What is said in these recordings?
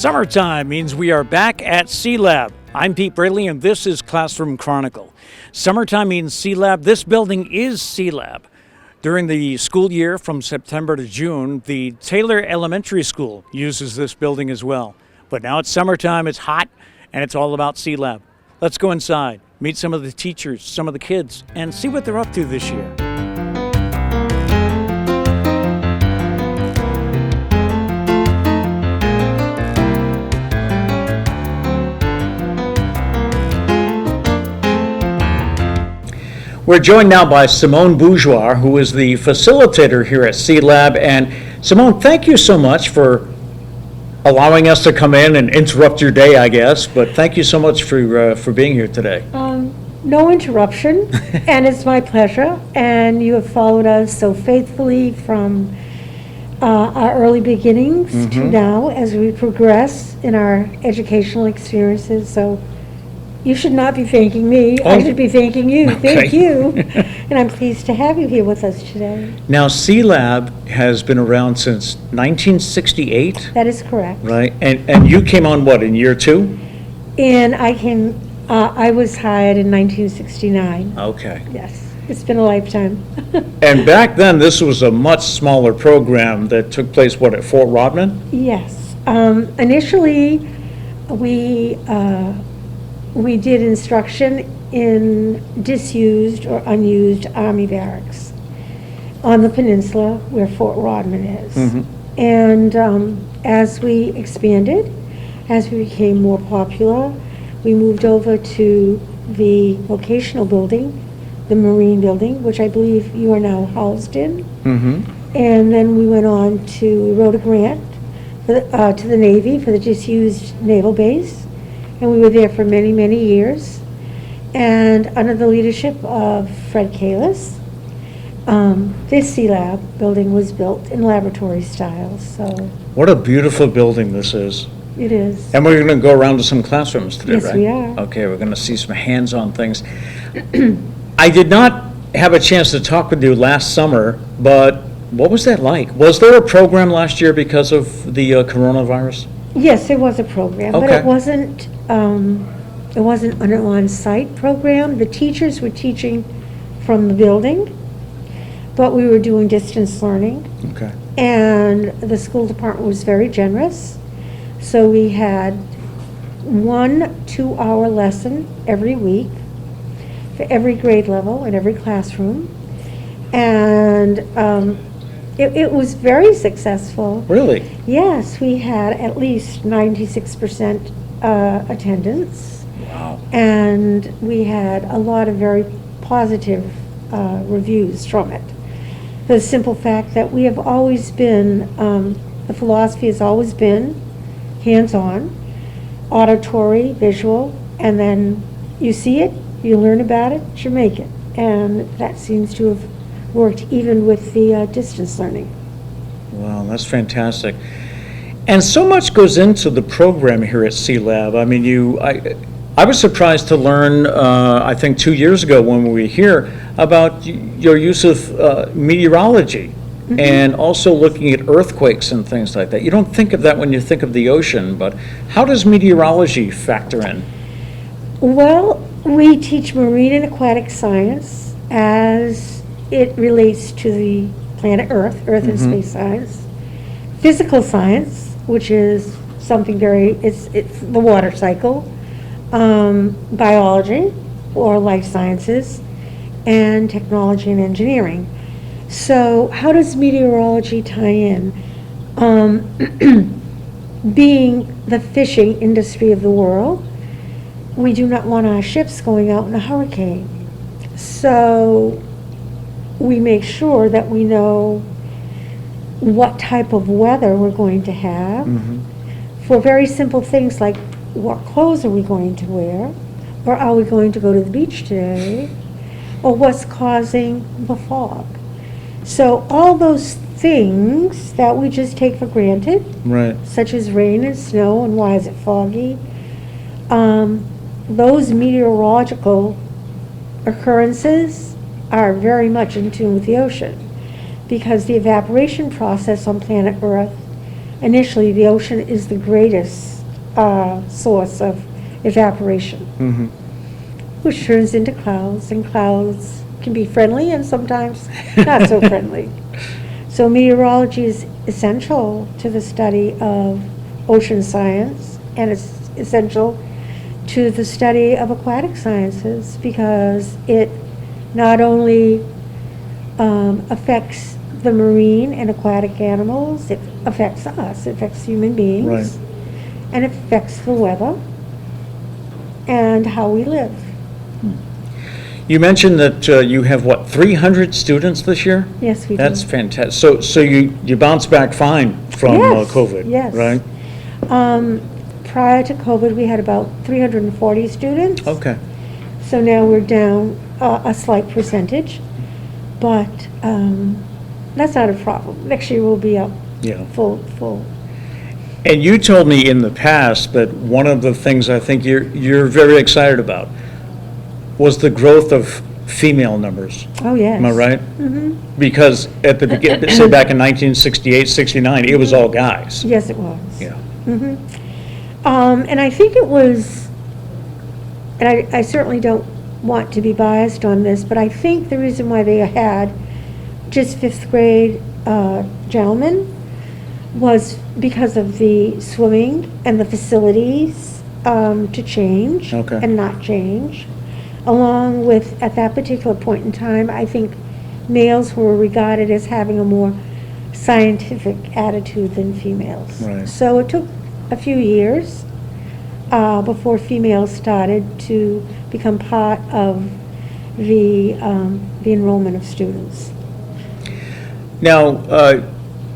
Summertime means we are back at Sea Lab. I'm Pete Braley, and this is Classroom Chronicle. Summertime means Sea Lab. This building is Sea Lab. During the school year from September to June, the Taylor Elementary School uses this building as well. But now it's summertime, it's hot, and it's all about Sea Lab. Let's go inside, meet some of the teachers, some of the kids, and see what they're up to this year. We're joined now by Simone Bourgeois, who is the facilitator here at Sea Lab. And Simone, thank you so much for allowing us to come in and interrupt your day, I guess. But thank you so much for being here today. No interruption, and it's my pleasure. And you have followed us so faithfully from our early beginnings to now as we progress in our educational experiences. So you should not be thanking me. I should be thanking you. Okay. Thank you. And I'm pleased to have you here with us today. Now, Sea Lab has been around since 1968, That is correct. right? And you came on, what, in year 2? And I was hired in 1969. Okay. Yes, it's been a lifetime. And back then, this was a much smaller program that took place, what, at Fort Rodman? Yes. Initially, we did instruction in disused or unused Army barracks on the peninsula where Fort Rodman is. And as we expanded, as we became more popular, we moved over to the vocational building, the Marine building, which I believe you are now housed in. And then we went on we wrote a grant to the Navy for the disused naval base. And we were there for many, many years. And under the leadership of Fred Kalis, this Sea Lab building was built in laboratory style. So What a beautiful building this is. it is. And we're going to go around to some classrooms today, Yes, right? we are. Okay, we're going to see some hands-on things. I did not have a chance to talk with you last summer, but what was that like? Was there a program last year because of the coronavirus? Yes, there was a program, but Okay. it wasn't an on-site program. The teachers were teaching from the building, but we were doing distance learning. Okay. And the school department was very generous. So we had 1 2-hour lesson every week for every grade level in every classroom. And it was very successful. Really? Yes, we had at least 96% attendance. Wow. And we had a lot of very positive reviews from it. The simple fact that we have always been, the philosophy has always been hands-on, auditory, visual, and then you see it, you learn about it, you make it. And that seems to have worked even with the distance learning. Wow, that's fantastic. And so much goes into the program here at Sea Lab. I mean, I was surprised to learn, I think 2 years ago when we were here, about your use of meteorology and also looking at earthquakes and things like that. You don't think of that when you think of the ocean, but how does meteorology factor in? Well, we teach marine and aquatic science as it relates to the planet Earth and space science. Physical science, which is something it's the water cycle. Biology or life sciences, and technology and engineering. So how does meteorology tie in? Being the fishing industry of the world, we do not want our ships going out in a hurricane. So we make sure that we know what type of weather we're going to have for very simple things like what clothes are we going to wear, or are we going to go to the beach today, or what's causing the fog. So all those things that we just take for granted, Right. such as rain and snow and why is it foggy, those meteorological occurrences are very much in tune with the ocean, because the evaporation process on planet Earth, initially the ocean is the greatest source of evaporation, which turns into clouds, and clouds can be friendly and sometimes not so friendly. So meteorology is essential to the study of ocean science, and it's essential to the study of aquatic sciences because it not only affects the marine and aquatic animals, it affects us, it affects human beings, Right. and it affects the weather and how we live. You mentioned that you have, 300 students this year? Yes, we do. That's fantastic. So you bounced back fine from Yes, COVID, yes. right? Prior to COVID, we had about 340 students. Okay. So now we're down a slight percentage, but that's not a problem. Next year we'll be up Yeah. full. And you told me in the past that one of the things I think you're very excited about was the growth of female numbers. Oh, yes. Am I right? Mm-hmm. Because at the beginning, say back in 1968, 69, it was all guys. Yes, it was. Yeah. And I think it was, and I certainly don't want to be biased on this, but I think the reason why they had just fifth grade gentlemen was because of the swimming and the facilities to change Okay. and not change. Along with, at that particular point in time, I think males were regarded as having a more scientific attitude than females. Right. So it took a few years before females started to become part of the enrollment of students. Now,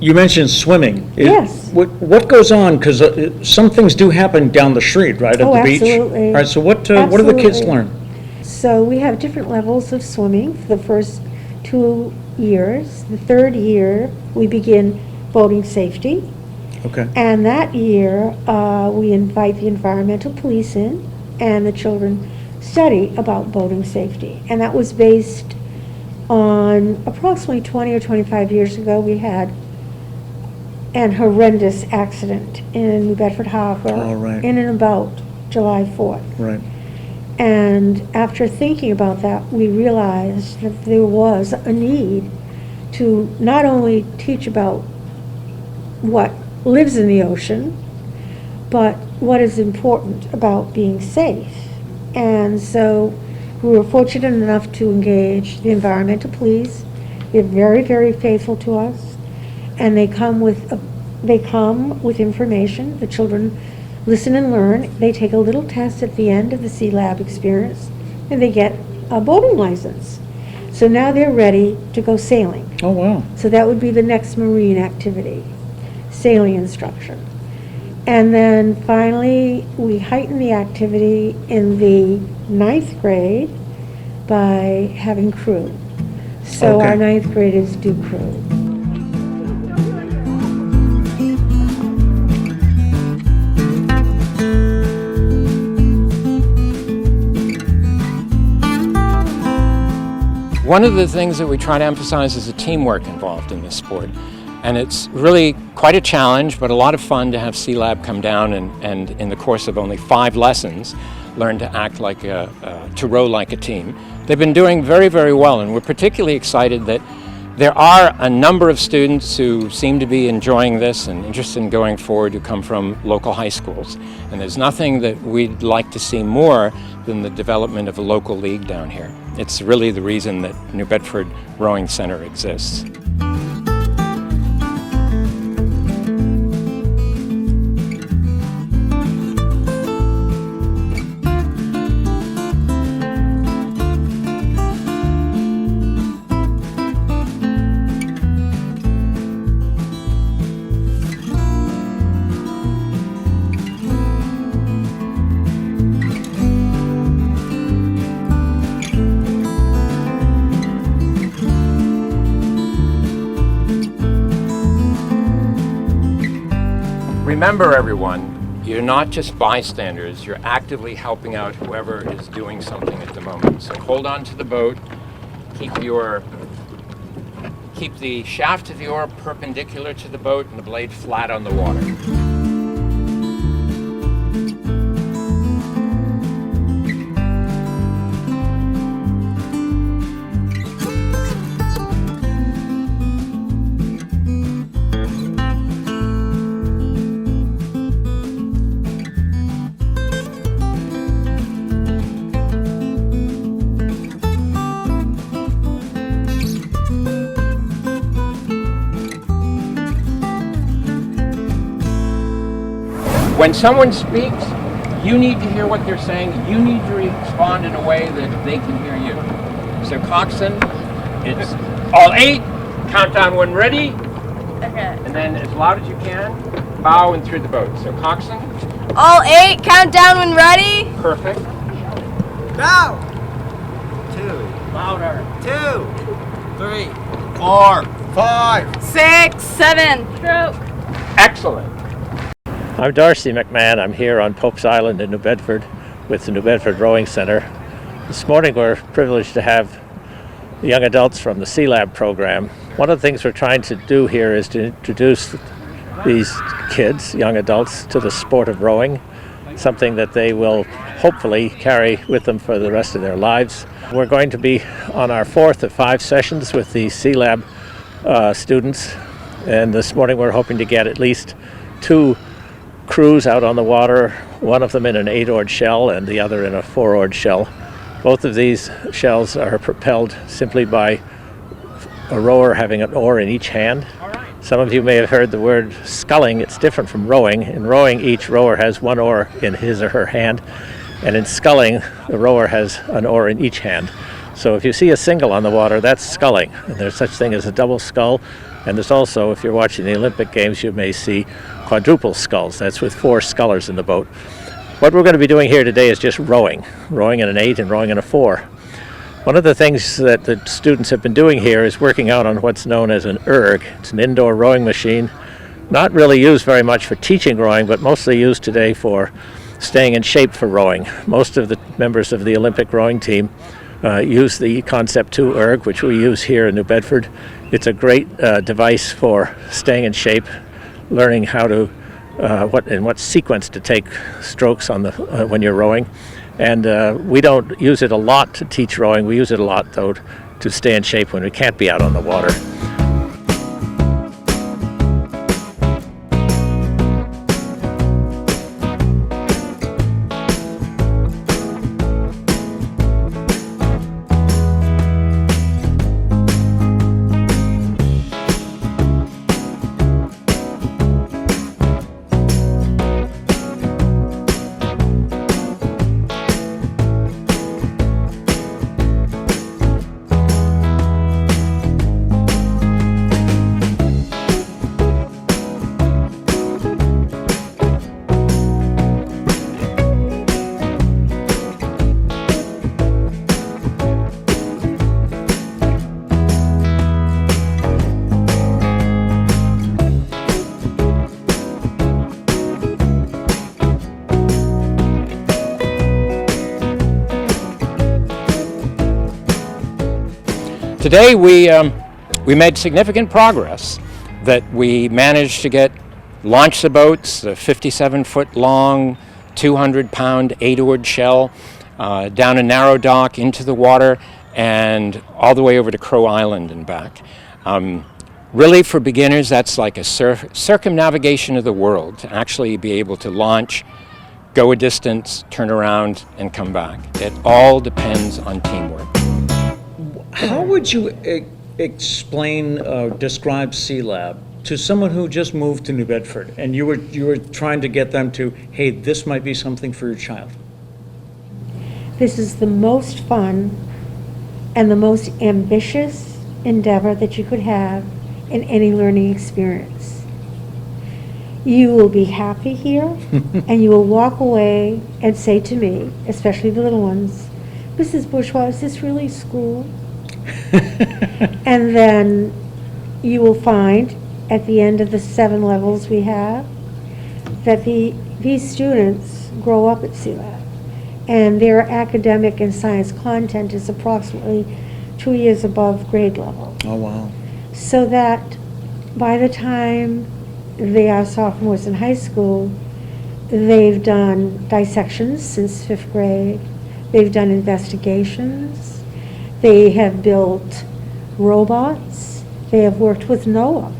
you mentioned swimming. Yes. What goes on? Because some things do happen down the street, right, at Oh, the beach? absolutely. All right, so what do the kids Absolutely. learn? So we have different levels of swimming for the first 2 years. The third year, we begin boating safety. Okay. And that year, we invite the environmental police in, and the children study about boating safety. And that was based on approximately 20 or 25 years ago, we had an horrendous accident in New Bedford Harbor Oh, right. in and about July 4th. Right. And after thinking about that, we realized that there was a need to not only teach about what lives in the ocean, but what is important about being safe. And so we were fortunate enough to engage the environmental police. They're very, very faithful to us, and they come with information. The children listen and learn. They take a little test at the end of the Sea Lab experience, and they get a boating license. So now they're ready to go sailing. Oh, wow. So that would be the next marine activity, sailing instruction. And then finally, we heighten the activity in the 9th grade by having crew. So Okay. our 9th graders do crew. One of the things that we try to emphasize is the teamwork involved in this sport. And it's really quite a challenge, but a lot of fun to have Sea Lab come down and in the course of only 5 lessons, learn to act like to row like a team. They've been doing very, very well, and we're particularly excited that there are a number of students who seem to be enjoying this and interested in going forward who come from local high schools. And there's nothing that we'd like to see more than the development of a local league down here. It's really the reason that New Bedford Rowing Center exists. Remember, everyone, you're not just bystanders, you're actively helping out whoever is doing something at the moment. So hold on to the boat, keep the shaft of the oar perpendicular to the boat and the blade flat on the water. When someone speaks, you need to hear what they're saying. You need to respond in a way that they can hear you. So coxswain, it's all 8, countdown when ready, Okay. and then as loud as you can, bow and through the boat. So coxswain, All 8, countdown when ready. perfect. Now! 2, Louder. 2, 3, 4, 5. 6, 7. Stroke. Excellent. I'm Darcy McMahon. I'm here on Pope's Island in New Bedford with the New Bedford Rowing Center. This morning we're privileged to have young adults from the Sea Lab program. One of the things we're trying to do here is to introduce these kids, young adults, to the sport of rowing, something that they will hopefully carry with them for the rest of their lives. We're going to be on our 4th of 5 sessions with the Sea Lab students, and this morning we're hoping to get at least 2 crews out on the water, one of them in an 8-oared shell and the other in a 4-oared shell. Both of these shells are propelled simply by a rower having an oar in each hand. Some of you may have heard the word sculling. It's different from rowing. In rowing, each rower has one oar in his or her hand, and in sculling, the rower has an oar in each hand. So if you see a single on the water, that's sculling. And there's such thing as a double scull, and there's also, if you're watching the Olympic Games, you may see quadruple sculls. That's with 4 scullers in the boat. What we're going to be doing here today is just rowing in an 8 and rowing in a 4. One of the things that the students have been doing here is working out on what's known as an erg. It's an indoor rowing machine, not really used very much for teaching rowing, but mostly used today for staying in shape for rowing. Most of the members of the Olympic rowing team use the Concept 2 erg, which we use here in New Bedford. It's a great device for staying in shape, learning how to what sequence to take strokes on the when you're rowing. And we don't use it a lot to teach rowing. We use it a lot, though, to stay in shape when we can't be out on the water. Today we made significant progress that we managed to launch the boats, the 57-foot long, 200-pound 8-oared shell, down a narrow dock into the water and all the way over to Crow Island and back. Really, for beginners, that's like a circumnavigation of the world, to actually be able to launch, go a distance, turn around, and come back. It all depends on teamwork. How would you explain, describe Sea Lab to someone who just moved to New Bedford and you were trying to get them to, hey, this might be something for your child? This is the most fun and the most ambitious endeavor that you could have in any learning experience. You will be happy here and you will walk away and say to me, especially the little ones, Mrs. Bourgeois, is this really school? And then you will find at the end of the 7 levels we have that these students grow up at Sea Lab, and their academic and science content is approximately 2 years above grade level. Oh, wow. So that by the time they are sophomores in high school, they've done dissections since 5th grade, they've done investigations, they have built robots, they have worked with Noah.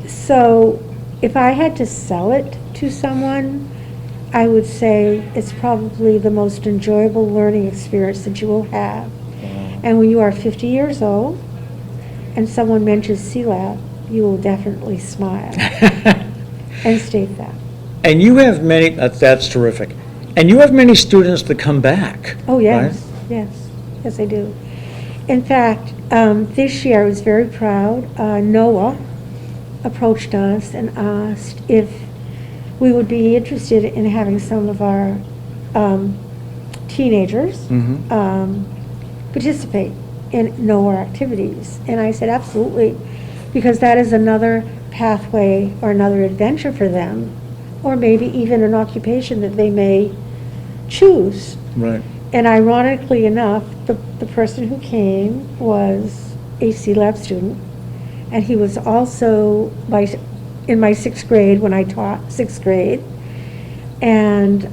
So if I had to sell it to someone, I would say it's probably the most enjoyable learning experience that you will have. And when you are 50 years old and someone mentions Sea Lab, you will definitely smile. and state that. And you have many, that's terrific. And you have many students that come back. Oh, yes, right? yes, I do. In fact, this year I was very proud. Noah approached us and asked if we would be interested in having some of our teenagers participate in Noah activities. And I said, absolutely, because that is another pathway or another adventure for them, or maybe even an occupation that they may choose. Right. And ironically enough, the person who came was a Sea Lab student, and he was also in my 6th grade when I taught 6th grade, and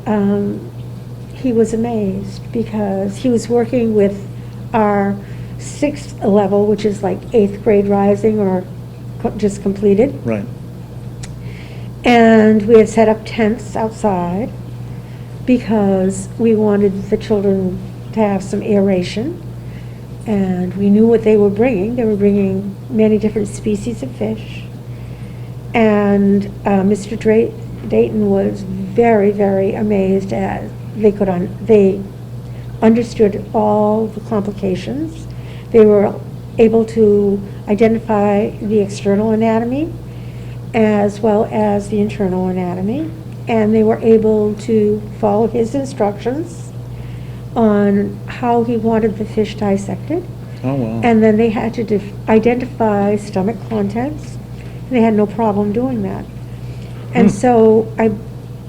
he was amazed because he was working with our 6th level, which is like 8th grade rising or just completed. Right. And we had set up tents outside because we wanted the children to have some aeration. And we knew what they were bringing. They were bringing many different species of fish. And Mr. Dayton was very, very amazed at they understood all the complications. They were able to identify the external anatomy as well as the internal anatomy, and they were able to follow his instructions on how he wanted the fish dissected. Oh, wow. And then they had to identify stomach contents, and they had no problem doing that. And so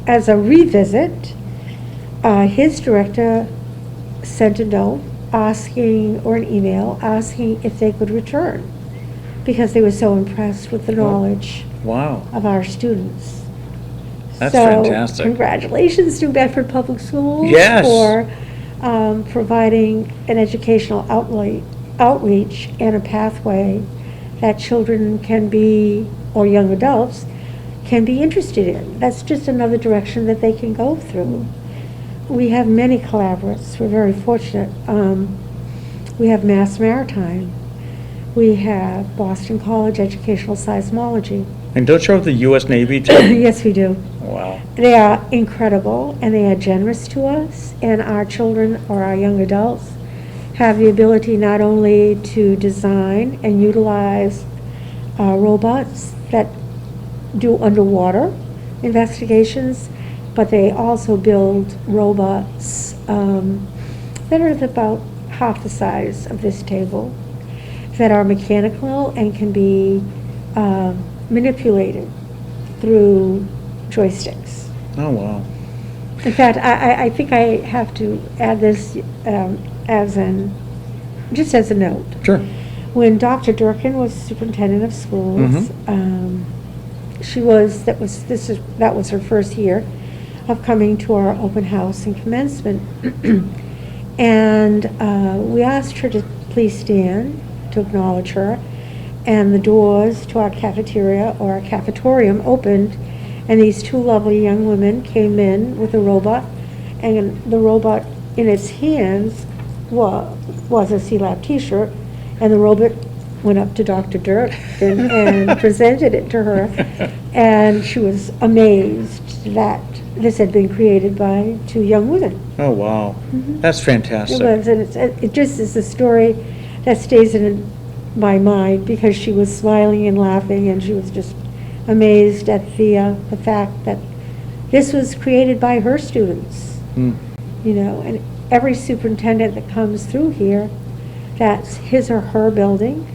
as a revisit, his director sent a note or an email asking if they could return because they were so impressed with the knowledge Wow. of our students. That's So, fantastic. congratulations to Bedford Public Schools Yes. for providing an educational outreach and a pathway that children can be, or young adults, can be interested in. That's just another direction that they can go through. We have many collaborates. We're very fortunate. We have Mass Maritime. We have Boston College Educational Seismology. And don't you have the U.S. Navy too? Yes, we do. Wow. They are incredible, and they are generous to us, and our children or our young adults have the ability not only to design and utilize robots that do underwater investigations, but they also build robots that are about half the size of this table, that are mechanical and can be manipulated through joysticks. Oh, wow. In fact, I think I have to add this just as a note. Sure. When Dr. Durkin was superintendent of schools, that was her first year of coming to our open house and commencement. And we asked her to please stand to acknowledge her. And the doors to our cafeteria or our cafetorium opened, and these two lovely young women came in with a robot, and the robot in its hands was a Sea Lab t-shirt, and the robot went up to Dr. Durkin and presented it to her, and she was amazed that this had been created by two young women. Oh, wow. That's fantastic. It was, and it just is a story that stays in my mind because she was smiling and laughing, and she was just amazed at the fact that this was created by her students. You know, and every superintendent that comes through here, that's his or her building,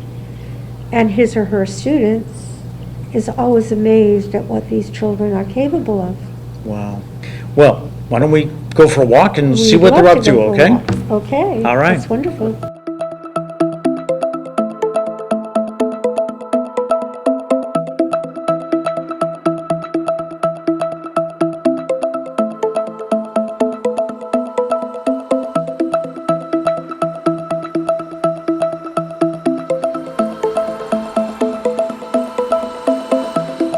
and his or her students is always amazed at what these children are capable of. Wow. Well, why don't we go for a walk and see We'd what they're love up to, go for a okay? walk. Okay. All right. That's wonderful.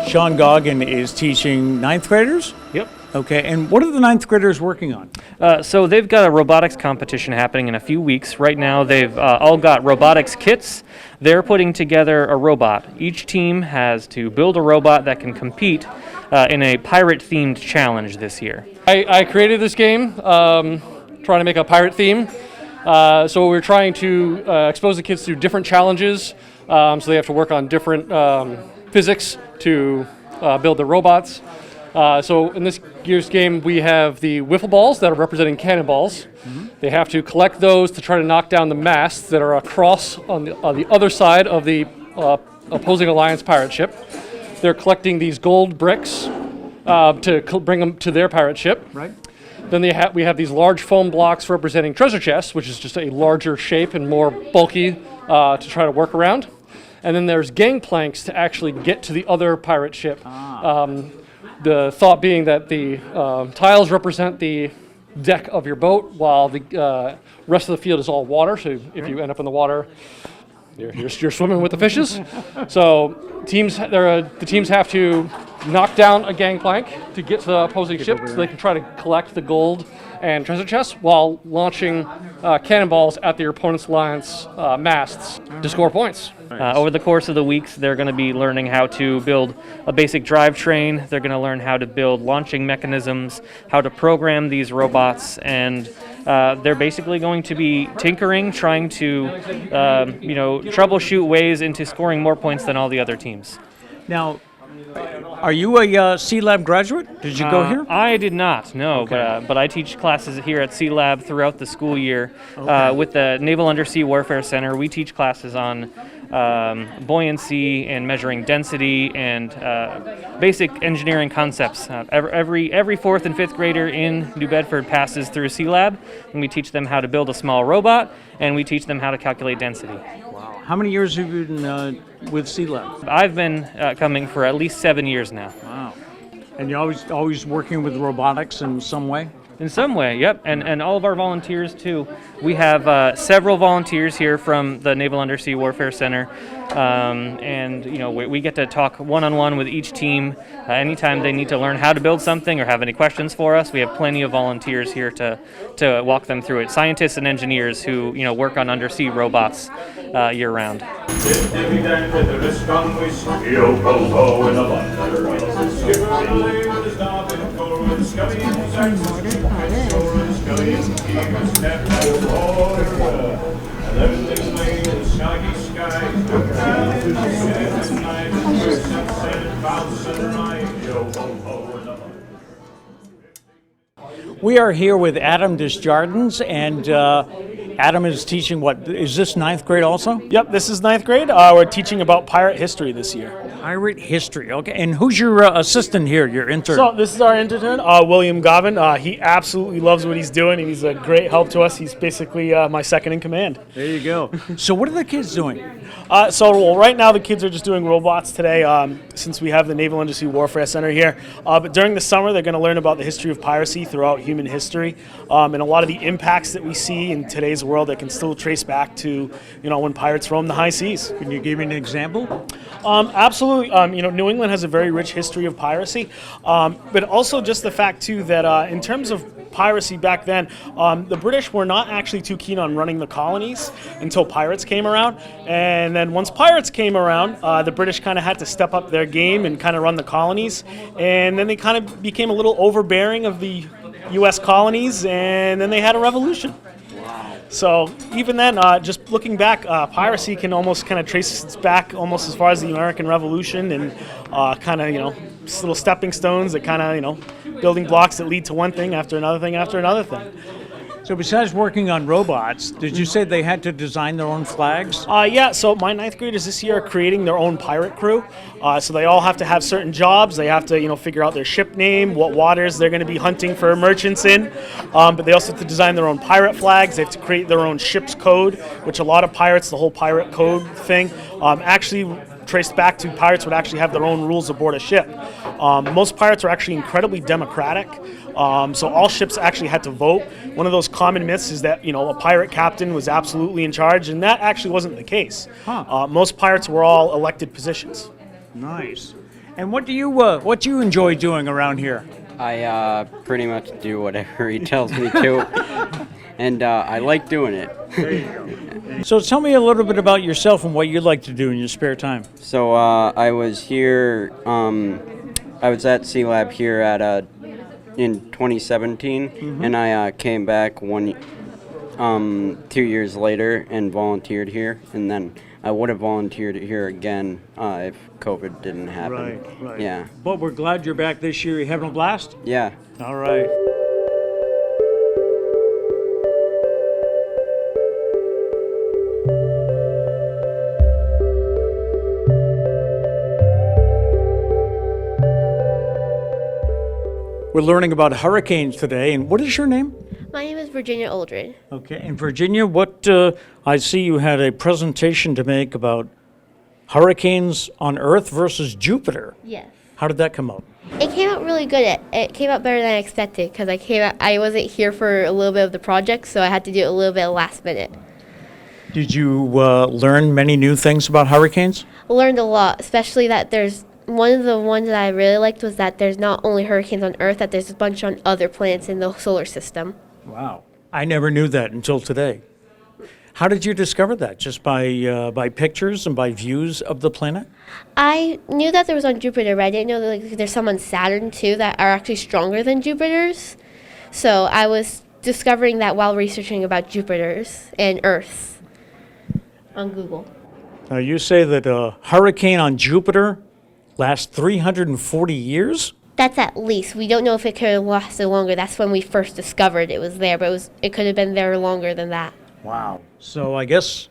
Sean Goggin is teaching ninth graders? Yep. Okay, and what are the ninth graders working on? So they've got a robotics competition happening in a few weeks. Right now they've all got robotics kits. they're putting together a robot. Each team has to build a robot that can compete in a pirate-themed challenge this year. I created this game trying to make a pirate theme. So we're trying to expose the kids to different challenges. So they have to work on different physics to build the robots. So in this year's game, we have the wiffle balls that are representing cannonballs. They have to collect those to try to knock down the masts that are across on the other side of the opposing alliance pirate ship. They're collecting these gold bricks to bring them to their pirate ship. Right. Then we have these large foam blocks representing treasure chests, which is just a larger shape and more bulky to try to work around. And then there's gangplanks to actually get to the other pirate ship. The thought being that the tiles represent the deck of your boat, while the rest of the field is all water. So if you end up in the water, you're swimming with the fishes. So the teams have to knock down a gangplank to get to the opposing ship, so they can try to collect the gold and treasure chests while launching cannonballs at their opponent's alliance masts to score points. Over the course of the weeks, they're going to be learning how to build a basic drivetrain. They're going to learn how to build launching mechanisms, how to program these robots, and they're basically going to be tinkering, trying to troubleshoot ways into scoring more points than all the other teams. Now, are you a Sea Lab graduate? Did you go here? I did not, no, Okay. but I teach classes here at Sea Lab throughout the school year. With the Naval Undersea Warfare Center, we teach classes on buoyancy and measuring density and basic engineering concepts. Every fourth and fifth grader in New Bedford passes through Sea Lab, and we teach them how to build a small robot, and we teach them how to calculate density. How many years have you been with Sea Lab? I've been coming for at least 7 years now. Wow. And you're always working with robotics in some way? In some way, yep. And all of our volunteers, too. We have several volunteers here from the Naval Undersea Warfare Center. And, we get to talk one-on-one with each team. Anytime they need to learn how to build something or have any questions for us, we have plenty of volunteers here to walk them through it. Scientists and engineers who, work on undersea robots year-round. We are here with Adam Desjardins, and Adam is teaching what? Is this ninth grade also? Yep, this is ninth grade. We're teaching about pirate history this year. Pirate history, okay. And who's your assistant here, your intern? So this is our intern, William Govin. He absolutely loves what he's doing, and he's a great help to us. He's basically my second in command. There you go. So what are the kids doing? Right now the kids are just doing robots today, since we have the Naval Undersea Warfare Center here. But during the summer, they're going to learn about the history of piracy throughout human history, and a lot of the impacts that we see in today's world that can still trace back to, when pirates roamed the high seas. Can you give me an example? Absolutely. New England has a very rich history of piracy, but also just the fact too that in terms of piracy back then, the British were not actually too keen on running the colonies until pirates came around. And then once pirates came around, the British kind of had to step up their game and kind of run the colonies. And then they kind of became a little overbearing of the U.S. colonies, and then they had a revolution. So even then, just looking back, piracy can almost kind of trace its back almost as far as the American Revolution, and kind of, just little stepping stones that kind of, building blocks that lead to one thing after another thing after another thing. So besides working on robots, did you say they had to design their own flags? Yeah, so my ninth graders this year are creating their own pirate crew. So they all have to have certain jobs. They have to, figure out their ship name, what waters they're going to be hunting for merchants in. But they also have to design their own pirate flags. They have to create their own ship's code, which a lot of pirates, the whole pirate code thing, actually traced back to pirates would actually have their own rules aboard a ship. Most pirates are actually incredibly democratic. So all ships actually had to vote. One of those common myths is that, a pirate captain was absolutely in charge, and that actually wasn't the case. Most pirates were all elected positions. Nice. And what do you enjoy doing around here? I pretty much do whatever he tells me to. and I like doing it. So tell me a little bit about yourself and what you like to do in your spare time. So I was here, I was at Sea Lab here at in 2017, and I came back 2 years later and volunteered here, and then I would have volunteered here again if COVID didn't happen. Right. Yeah. But we're glad you're back this year. You having a blast? Yeah. All right. We're learning about hurricanes today, and what is your name? My name is Virginia Oldred. Okay, and Virginia, what I see you had a presentation to make about hurricanes on Earth versus Jupiter. Yes. How did that come out? It came out really good. It came out better than I expected because I wasn't here for a little bit of the project, so I had to do it a little bit last minute. Did you learn many new things about hurricanes? I learned a lot, especially that there's one of the ones that I really liked was that there's not only hurricanes on Earth, that there's a bunch on other planets in the solar system. Wow. I never knew that until today. How did you discover that? Just by pictures and by views of the planet? I knew that there was on Jupiter, but I didn't know that there's some on Saturn too that are actually stronger than Jupiter's. So I was discovering that while researching about Jupiter's and Earth's on Google. Now you say that a hurricane on Jupiter lasts 340 years? That's at least. We don't know if it could have lasted longer. That's when we first discovered it was there, but it could have been there longer than that. Wow. So I guess,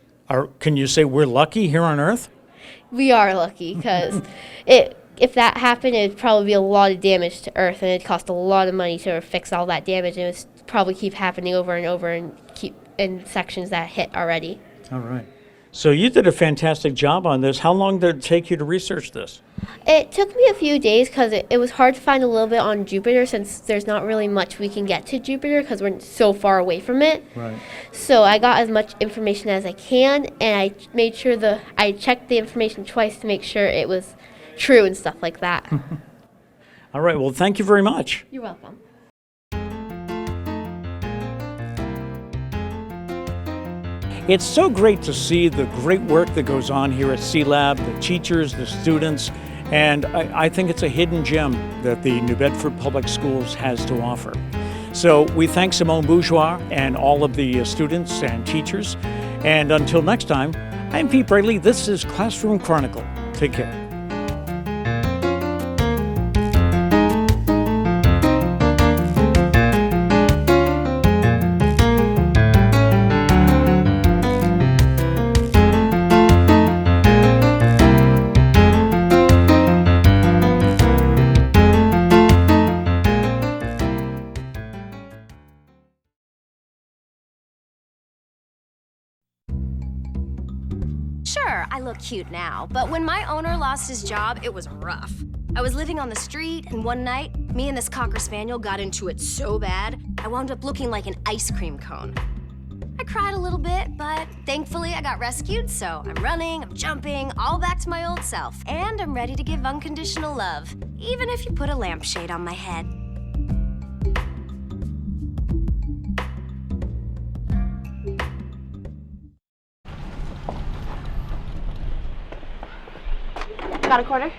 can you say we're lucky here on Earth? We are lucky because if that happened, it would probably be a lot of damage to Earth, and it'd cost a lot of money to fix all that damage, and it would probably keep happening over and over and keep in sections that hit already. All right. So you did a fantastic job on this. How long did it take you to research this? It took me a few days because it was hard to find a little bit on Jupiter since there's not really much we can get to Jupiter because we're so far away from it. Right. So I got as much information as I can, and I made sure I checked the information twice to make sure it was true and stuff like that. All right. Well, thank you very much. You're welcome. It's so great to see the great work that goes on here at Sea Lab, the teachers, the students, and I think it's a hidden gem that the New Bedford Public Schools has to offer. So we thank Simone Bourgeois and all of the students and teachers. And until next time, I'm Pete Braley. This is Classroom Chronicle. Take care. Sure, I look cute now, but when my owner lost his job, it was rough. I was living on the street, and one night, me and this Cocker Spaniel got into it so bad, I wound up looking like an ice cream cone. I cried a little bit, but thankfully I got rescued, so I'm running, I'm jumping, all back to my old self, and I'm ready to give unconditional love, even if you put a lampshade on my head. Got a quarter?